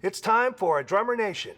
It's time for Drummer Nation.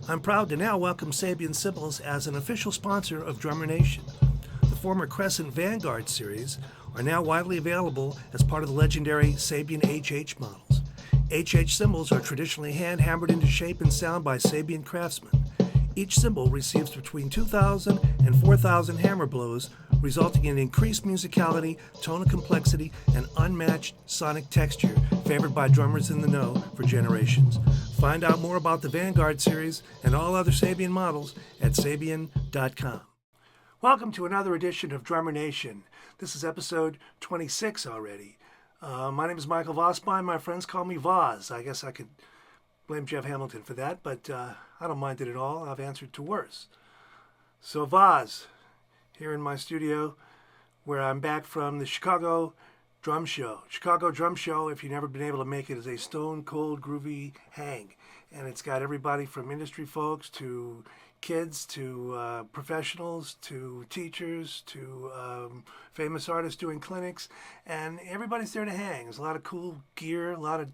I'm proud to now welcome Sabian Cymbals as an official sponsor of Drummer Nation. The former Crescent Vanguard series are now widely available as part of the legendary Sabian HH models. HH cymbals are traditionally hand-hammered into shape and sound by Sabian craftsmen. Each cymbal receives between 2,000 and 4,000 hammer blows, resulting in increased musicality, tonal complexity, and unmatched sonic texture favored by drummers in the know for generations. Find out more about the Vanguard series and all other Sabian models at Sabian.com. Welcome to another edition of Drummer Nation. This is episode 26 already. My name is Michael Vosbein. My friends call me Voz. I guess I could blame Jeff Hamilton for that, but I don't mind it at all. I've answered to worse. So Voz, here in my studio, where I'm back from the Chicago Drum Show. Chicago Drum Show, if you've never been able to make it, is a stone cold groovy hang. And it's got everybody from industry folks to kids to professionals to teachers to famous artists doing clinics. And everybody's there to hang. There's a lot of cool gear, a lot of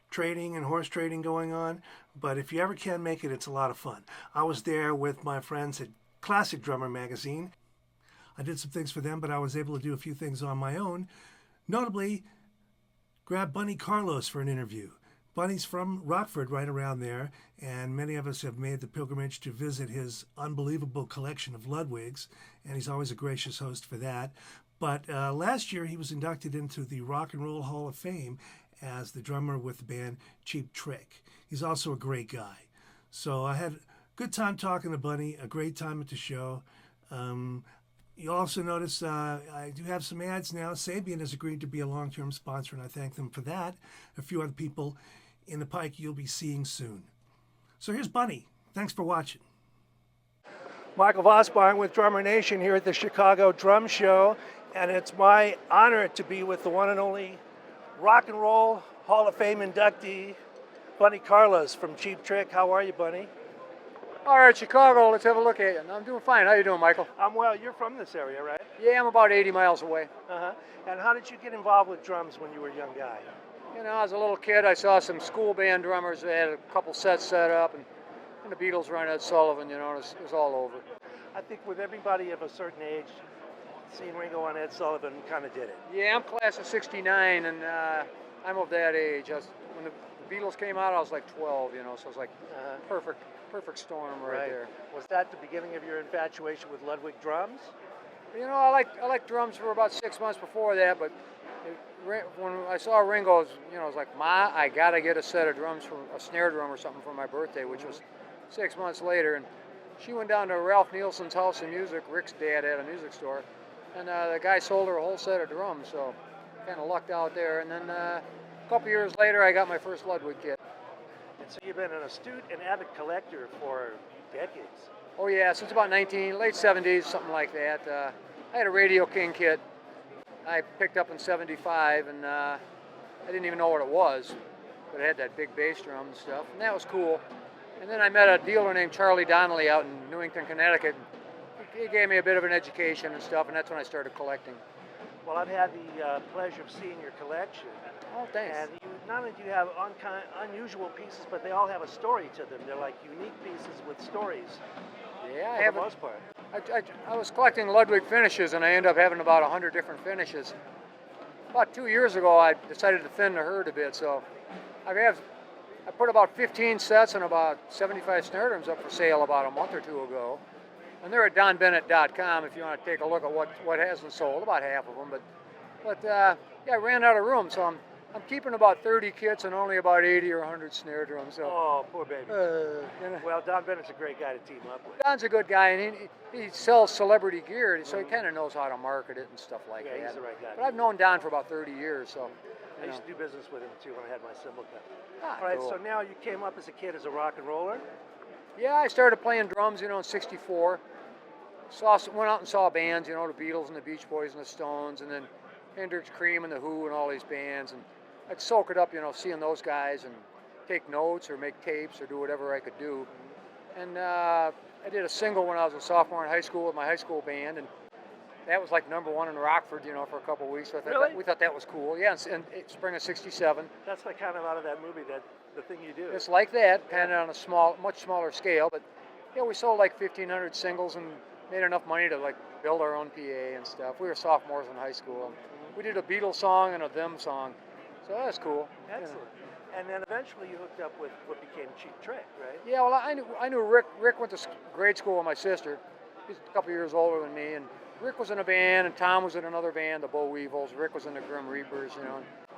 trading and horse trading going on. But if you ever can make it, it's a lot of fun. I was there with my friends at Classic Drummer magazine. I did some things for them, but I was able to do a few things on my own. Notably, grab Bun E for an interview. Bunny's from Rockford, right around there, and many of us have made the pilgrimage to visit his unbelievable collection of Ludwigs, and he's always a gracious host for that. But last year, he was inducted into the Rock and Roll Hall of Fame as the drummer with the band Cheap Trick. He's also a great guy. So I had a good time talking to Bunny, a great time at the show. You also notice I do have some ads now. Sabian has agreed to be a long-term sponsor, and I thank them for that. A few other people in the pike you'll be seeing soon. So here's Bunny. Thanks for watching. Michael Vosbein with Drummer Nation here at the Chicago Drum Show, and it's my honor to be with the one and only Rock and Roll Hall of Fame inductee, Bunny Carlos from Cheap Trick. How are you, Bunny? All right, Chicago, let's have a look at you. I'm doing fine. How you doing, Michael? I'm well. You're from this area, right? Yeah, I'm about 80 miles away. Uh-huh. And how did you get involved with drums when you were a young guy? You know, as a little kid, I saw some school band drummers. They had a couple sets set up, and the Beatles were on Ed Sullivan, you know, it was all over. I think with everybody of a certain age, seeing Ringo on Ed Sullivan kind of did it. Yeah, I'm class of 69, and I'm of that age. When the Beatles came out, I was like 12, you know, so it was like perfect storm right there. Was that the beginning of your infatuation with Ludwig drums? You know, I liked drums for about 6 months before that, but when I saw Ringo's, you know, I was like, Ma, I gotta get a set of drums, from a snare drum or something for my birthday, which was 6 months later. And she went down to Ralph Nielsen's House of Music. Rick's dad had a music store, and the guy sold her a whole set of drums, so kind of lucked out there. And then a couple years later, I got my first Ludwig kit. And so you've been an astute and avid collector for decades. Oh yeah, since about late 70s, something like that. I had a Radio King kit I picked up in 75, and I didn't even know what it was, but it had that big bass drum and stuff, and that was cool. And then I met a dealer named Charlie Donnelly out in Newington, Connecticut. He gave me a bit of an education and stuff, and that's when I started collecting. Well, I've had the pleasure of seeing your collection. Oh, thanks. And not only do you have unusual pieces, but they all have a story to them. They're like unique pieces with stories. Yeah, for the most part. I was collecting Ludwig finishes, and I ended up having about 100 different finishes. About 2 years ago, I decided to thin the herd a bit, so I put about 15 sets and about 75 snare drums up for sale about a month or two ago. And they're at donbennett.com if you want to take a look at what hasn't sold, about half of them. But yeah, I ran out of room, so I'm keeping about 30 kits and only about 80 or 100 snare drums. So, Oh, poor baby. you know, Well, Don Bennett's a great guy to team up with. Don's a good guy, and he sells celebrity gear, so he kind of knows how to market it and stuff like Yeah, that. he's the right guy. But I've known Don for about 30 years, so. I You used to do business with him too when I had my cymbal company. Ah, All right, cool. so now you came up as a kid as a rock and roller. Yeah, I started playing drums, in '64. Went out and saw bands, the Beatles and the Beach Boys and the Stones, and then Hendrix, Cream, and the Who, and all these bands. And I'd soak it up, seeing those guys, and take notes or make tapes or do whatever I could do. And I did a single when I was a sophomore in high school with my high school band, and that was like #1 in Rockford, for a couple of weeks. So Really? we thought that was cool. Yeah, in spring of '67. That's like kind of out of that movie, that the thing you do. It's like that, kind of on a much smaller scale. But yeah, we sold like 1,500 singles and made enough money to like build our own PA and stuff. We were sophomores in high school. We did a Beatles song and a Them song, so that was cool. Excellent. And then eventually you hooked up with what became Cheap Trick, right? Yeah, well, I knew Rick. Rick went to grade school with my sister. He's a couple years older than me, and Rick was in a band, and Tom was in another band, the Boll Weevils. Rick was in the Grim Reapers, and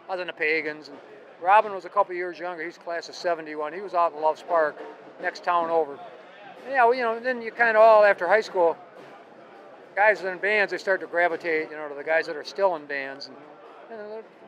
I was in the Pagans. And Robin was a couple years younger. He's class of '71. He was out in Loves Park, next town over. And yeah, then you kind of all after high school, guys that are in bands, they start to gravitate, to the guys that are still in bands. And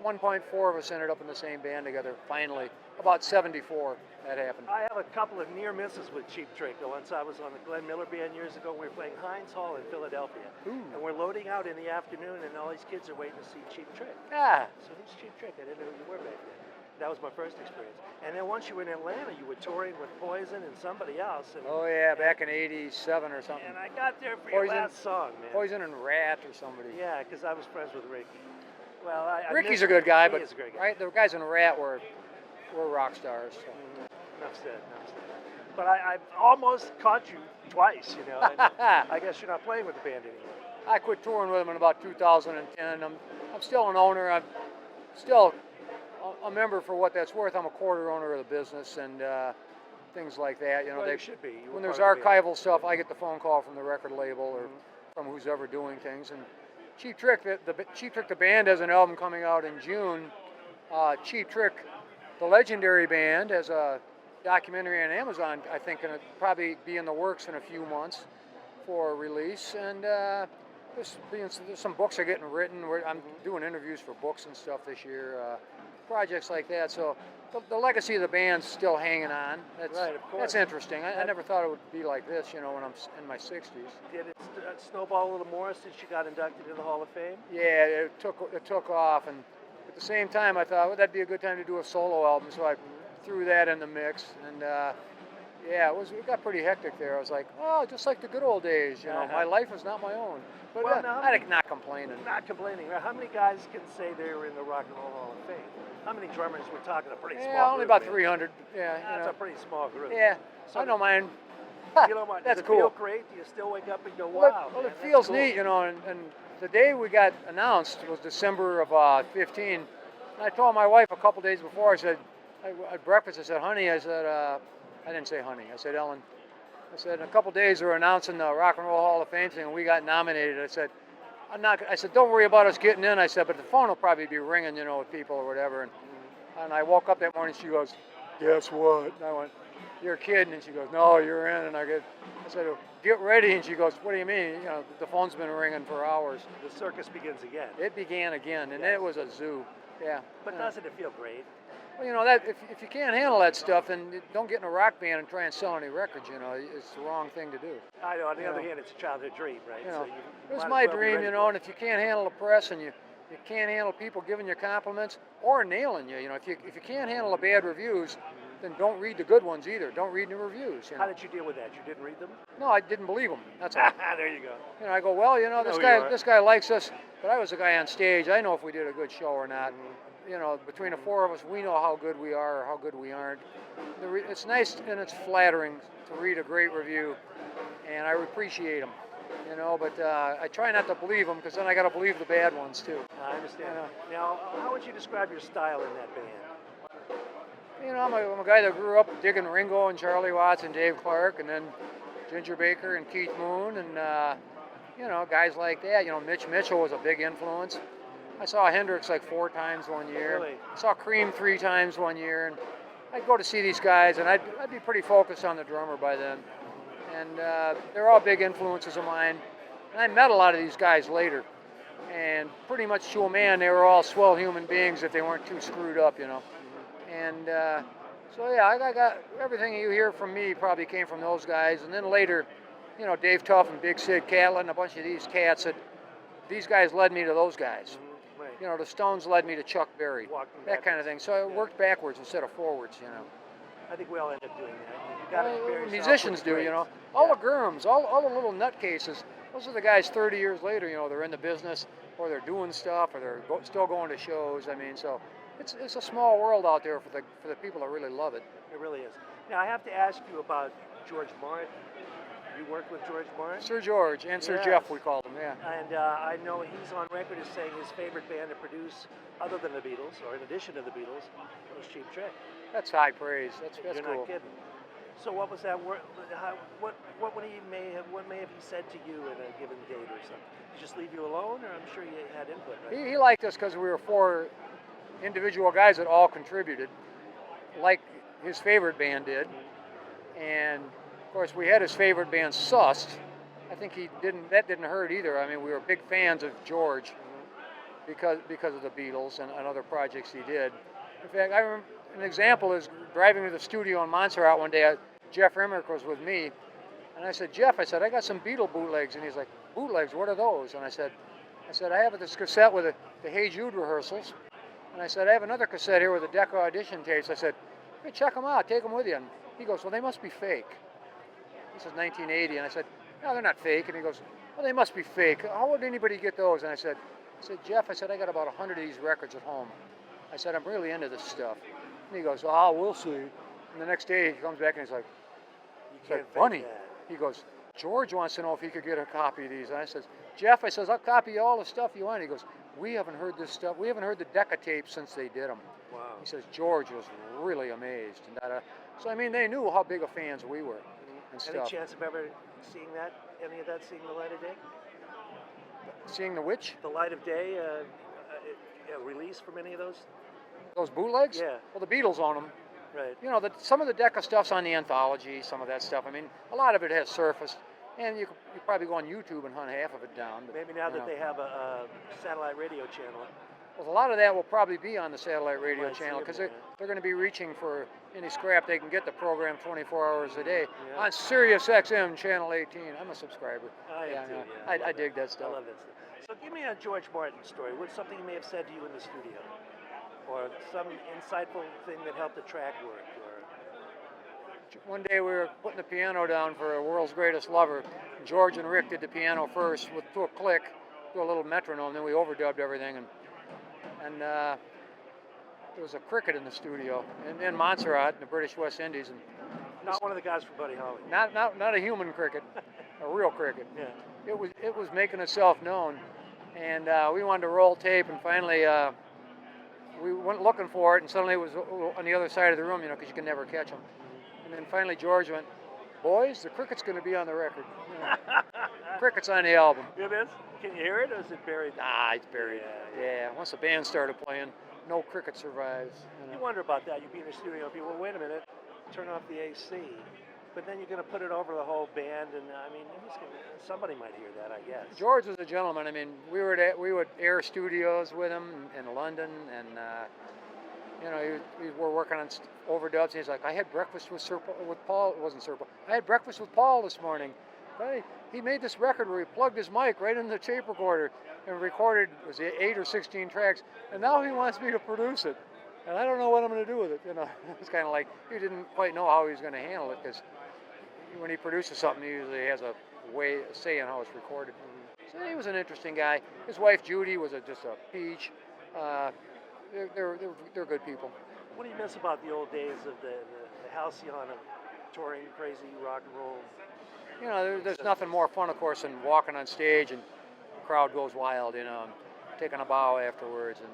1.4 of us ended up in the same band together. Finally, about '74, that happened. I have a couple of near misses with Cheap Trick. Once I was on the Glenn Miller band years ago. We were playing Heinz Hall in Philadelphia, and we're loading out in the afternoon, and all these kids are waiting to see Cheap Trick. Ah, So who's Cheap Trick? I didn't know who you were back then. That was my first experience. And then once you were in Atlanta, you were touring with Poison and somebody else. And, oh yeah, back in '87 or something. and I got there for your Poison. last song, man. Poison and Rat or somebody. Yeah, because I was friends with Ricky. Well, I Ricky's miss- a good guy, he but is a great guy. right, the guys in Rat were rock stars. So. Enough said, enough said. But I almost caught you twice, and I guess you're not playing with the band anymore. I quit touring with them in about 2010. I'm still an owner. I'm still a member for what that's worth. I'm a quarter owner of the business and things like that. Well, you should be. You were When there's part of the band. archival stuff, I get the phone call from the record label or from who's ever doing things. And Cheap Trick, Cheap Trick the band has an album coming out in June. Cheap Trick, the legendary band, has a documentary on Amazon. I think it'll probably be in the works in a few months for release. And there's some books are getting written. I'm doing interviews for books and stuff this year. Projects like that. So the legacy of the band's still hanging on. That's, Right, of course. That's interesting. I never thought it would be like this, when I'm in my 60s. Did it snowball a little more since you got inducted into the Hall of Fame? Yeah, it took off, and at the same time, I thought, well, that'd be a good time to do a solo album, so I threw that in the mix, and yeah, it got pretty hectic there. I was like, oh, just like the good old days, my life is not my own. But Well, now- I'm not complaining. Not complaining. How many guys can say they were in the Rock and Roll Hall of Fame? How many drummers? We're talking a pretty small Yeah, only group, about man. 300. Yeah, That's a pretty small group. yeah. So I don't mind. You don't mind. That's Does it cool. feel great? Do you still wake up and go, Well, wow, well, man, it that's feels cool. neat, and the day we got announced was December of 15. And I told my wife a couple days before, I said, at breakfast, I said, honey, I didn't say honey, I said, Ellen, I said, in a couple days they're announcing the Rock and Roll Hall of Fame thing, and we got nominated. I said, don't worry about us getting in. I said, but the phone will probably be ringing, with people or whatever. And I woke up that morning, she goes, guess what? And I went, you're kidding. And she goes, no, you're in. And I said, get ready. And she goes, what do you mean? The phone's been ringing for hours. The circus begins again. It began again, and Yes. it was a zoo. Yeah. But doesn't it feel great? Well, that if you can't handle that stuff, then don't get in a rock band and try and sell any records. It's the wrong thing to do. I know. On the other hand, it's a childhood dream, right? You So know, you it was might my as well be dream, ready for and it. if you can't handle the press and you can't handle people giving you compliments or nailing you, if you can't handle the bad reviews, then don't read the good ones either. Don't read the reviews. How did you deal with that? You didn't read them? No, I didn't believe them. That's all. There you go. I go, well, know who you are. this guy likes us, but I was the guy on stage. I know if we did a good show or not. Between the four of us, we know how good we are or how good we aren't. It's nice and it's flattering to read a great review, and I appreciate them. But I try not to believe them because then I got to believe the bad ones too. I understand. Now, how would you describe your style in that band? I'm a guy that grew up digging Ringo and Charlie Watts and Dave Clark, and then Ginger Baker and Keith Moon, and guys like that. Mitch Mitchell was a big influence. I saw Hendrix like 4 times one year. Really? I saw Cream 3 times one year, and I'd go to see these guys, and I'd be pretty focused on the drummer by then. And they're all big influences of mine. And I met a lot of these guys later, and pretty much to a man, they were all swell human beings if they weren't too screwed up, you know. And so yeah, I got everything you hear from me probably came from those guys, and then later, you know, Dave Tuff and Big Sid Catlin, a bunch of these cats that these guys led me to those guys. Right. You know, the Stones led me to Chuck Berry, Walking that kind of thing. So it worked backwards instead of forwards, you know. I think we all end up doing that. You got to compare yourself Musicians with do, the you know. greats. All Yeah. the Gurms, all the little nutcases, those are the guys 30 years later, you know, they're in the business, or they're doing stuff, or they're still going to shows. I mean, so it's a small world out there for the people that really love it. It really is. Now I have to ask you about George Martin. You worked with George Martin? Sir George and Sir Yes. Jeff, we called him, yeah. And I know he's on record as saying his favorite band to produce, other than the Beatles, or in addition to the Beatles, was Cheap Trick. That's high praise. That's You're cool. not kidding. So what was that? What may have he said to you at a given date or something? Did he just leave you alone, or I'm sure you had input, right? He liked us because we were 4 individual guys that all contributed, like his favorite band did. And of course, we had his favorite band sussed. I think that didn't hurt either. I mean, we were big fans of George because of the Beatles and other projects he did. In fact, I remember an example is driving to the studio in Montserrat one day. Jeff Emmerich was with me, and I said, Jeff, I got some Beatle bootlegs, and he's like, bootlegs? What are those? And I said, I have this cassette with the Hey Jude rehearsals, and I said, I have another cassette here with the Decca audition tapes. I said, hey, check them out, take them with you. And he goes, well, they must be fake. This is 1980, and I said, no, they're not fake. And he goes, well, they must be fake. How would anybody get those? And I said, Jeff, I got about 100 of these records at home. I said, I'm really into this stuff. And he goes, oh, we'll see. And the next day he comes back and he's like, Bunny. He goes, George wants to know if he could get a copy of these. And I says, Jeff, I'll copy all the stuff you want. He goes, we haven't heard this stuff. We haven't heard the Decca tapes since they did them. Wow. He says, George was really amazed. And so, I mean, they knew how big of fans we were and Any stuff. chance of ever seeing that? Any of that seeing the light of day? Seeing the Witch? The light of day, a release from any of those? Those bootlegs? Yeah. Well, the Beatles own them. Right. You know, some of the Decca stuff's on the anthology, some of that stuff. I mean, a lot of it has surfaced. And you probably go on YouTube and hunt half of it down. But, Maybe now you that know. they have a satellite radio channel. Well, a lot of that will probably be on the satellite radio Might see channel it because more, they're going to be reaching for any scrap they can get the program 24 hours a day Yeah. on Sirius XM channel 18. I'm a subscriber. I am too, no, yeah. I love dig that stuff. I love that stuff. So give me a George Martin story. What's something he may have said to you in the studio? Or some insightful thing that helped the track work? Or One day we were putting the piano down for a World's Greatest Lover. George and Rick did the piano first to a click, to a little metronome, then we overdubbed everything. And there was a cricket in the studio in Montserrat, in the British West Indies, and not one of the guys from Buddy Holly. not a human cricket, a real cricket. Yeah. It was making itself known, and we wanted to roll tape, and finally we went looking for it, and suddenly it was on the other side of the room, you know, because you can never catch them. And then finally George went, boys, the cricket's going to be on the record. You know, cricket's on the album. It is? Can you hear it, or is it buried? Nah, it's buried. Yeah. Yeah, once the band started playing, no cricket survives. You You know. wonder about that. You'd be in the studio and be, well, wait a minute, turn off the AC. But then you're going to put it over the whole band, and I mean, somebody might hear that, I guess. George was a gentleman. I mean, we would air studios with him in London, and you know, we were working on overdubs. And he's like, I had breakfast with Paul. It wasn't Sir Paul. I had breakfast with Paul this morning. But he made this record where he plugged his mic right into the tape recorder and recorded, was it 8 or 16 tracks, and now he wants me to produce it. And I don't know what I'm going to do with it. You know, it's kind of like he didn't quite know how he was going to handle it, because when he produces something, he usually has a say in how it's recorded. So he was an interesting guy. His wife Judy was just a peach. They're good people. What do you miss about the old days of the halcyon of touring crazy rock and roll? You know, there's nothing more fun, of course, than walking on stage and the crowd goes wild, you know, and taking a bow afterwards, and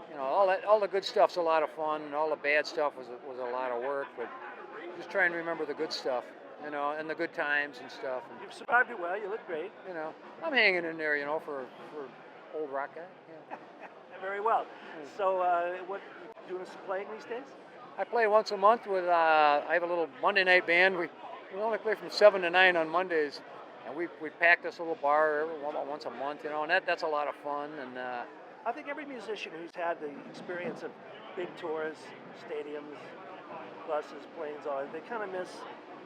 you know, all the good stuff's a lot of fun, and all the bad stuff was a lot of work, but just trying to remember the good stuff, you know, and the good times and stuff. And, You've survived it well. You look great. you know, I'm hanging in there, you know, for old rock guy. Yeah. Very well. So, what doing some playing these days? I play once a month with, I have a little Monday night band. We only play from 7 to 9 on Mondays. And we pack this little bar once a month, you know, and that's a lot of fun. And I think every musician who's had the experience of big tours, stadiums, buses, planes, all they kind of miss,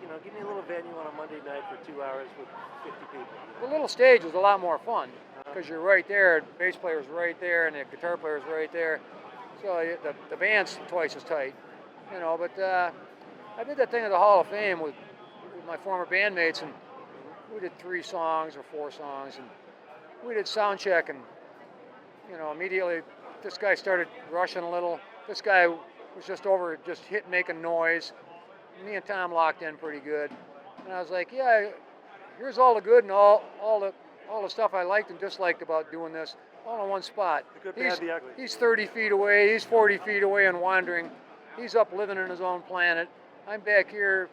you know, give me a little venue on a Monday night for 2 hours with 50 people. the little stage is a lot more fun because you're right there, the bass player's right there, and the guitar player's right there. So the band's twice as tight, you know. But I did that thing at the Hall of Fame with my former bandmates, and we did 3 songs or 4 songs, and we did sound check, and you know, immediately this guy started rushing a little. This guy was just making noise. Me and Tom locked in pretty good, and I was like, yeah, here's all the good and all the stuff I liked and disliked about doing this, all in one spot. The good, bad, the ugly. He's 30 feet away, he's 40 feet away and wandering. He's up living in his own planet. I'm back here,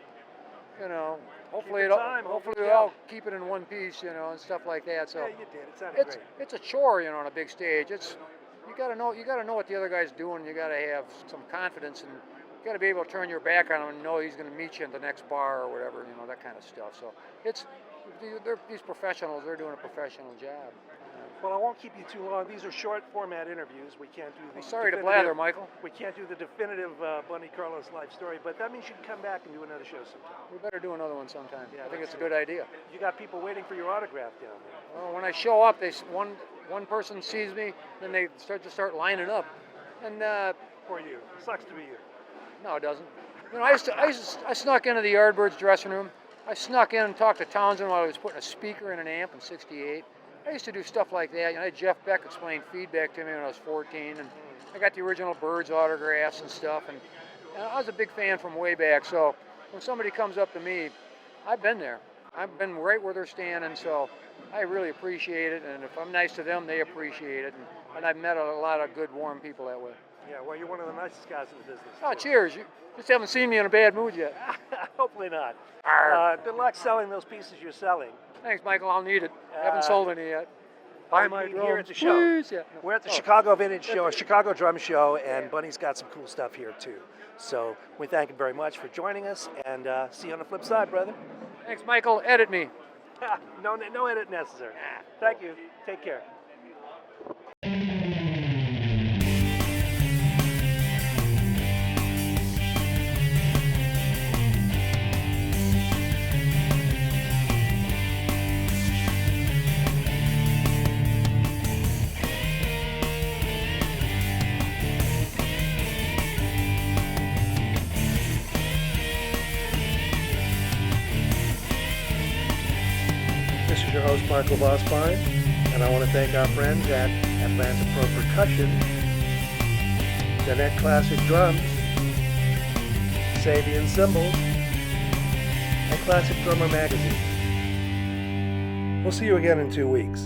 you know, hopefully I'll keep it in one piece, you know, and stuff like that. So yeah, you did. It sounded great. It's a chore, you know, on a big stage. You gotta know what the other guy's doing. You gotta have some confidence, and you gotta be able to turn your back on him and know he's gonna meet you in the next bar or whatever, you know, that kind of stuff. So these professionals, they're doing a professional job. Well, I won't keep you too long. These are short format interviews. We can't do the Sorry to definitive- blather, Michael. We can't do the definitive Bun E life story, but that means you can come back and do another show sometime. We better do another one sometime. Yeah, I think let's it's a good idea. You got people waiting for your autograph down there. Well, when I show up, one person sees me, then they start lining up, and For you. Sucks to be you. no, it doesn't. You know, I snuck into the Yardbirds dressing room. I snuck in and talked to Townsend while I was putting a speaker in an amp in '68. I used to do stuff like that. You know, I had Jeff Beck explain feedback to me when I was 14, and I got the original Birds autographs and stuff. And I was a big fan from way back. So when somebody comes up to me, I've been there. I've been right where they're standing. So I really appreciate it. And if I'm nice to them, they appreciate it. And I've met a lot of good, warm people that way. Yeah, well, you're one of the nicest guys in the business. Oh, too. cheers. You just haven't seen me in a bad mood yet. Hopefully not. Arr. Good luck selling those pieces you're selling. Thanks, Michael. I'll need it. Haven't sold any yet. Buy my drums, here at the show. please. Yeah. No. We're at the Chicago Vintage Show, a Chicago Drum Show, and Bunny's got some cool stuff here too. So we thank him very much for joining us, and see you on the flip side, brother. Thanks, Michael. Edit me. No edit necessary. Thank you. Take care. This is your host, Marco Vosspine, and I want to thank our friends at Atlanta Pro Percussion, Jeanette Classic Drums, Sabian Cymbals, and Classic Drummer Magazine. We'll see you again in 2 weeks.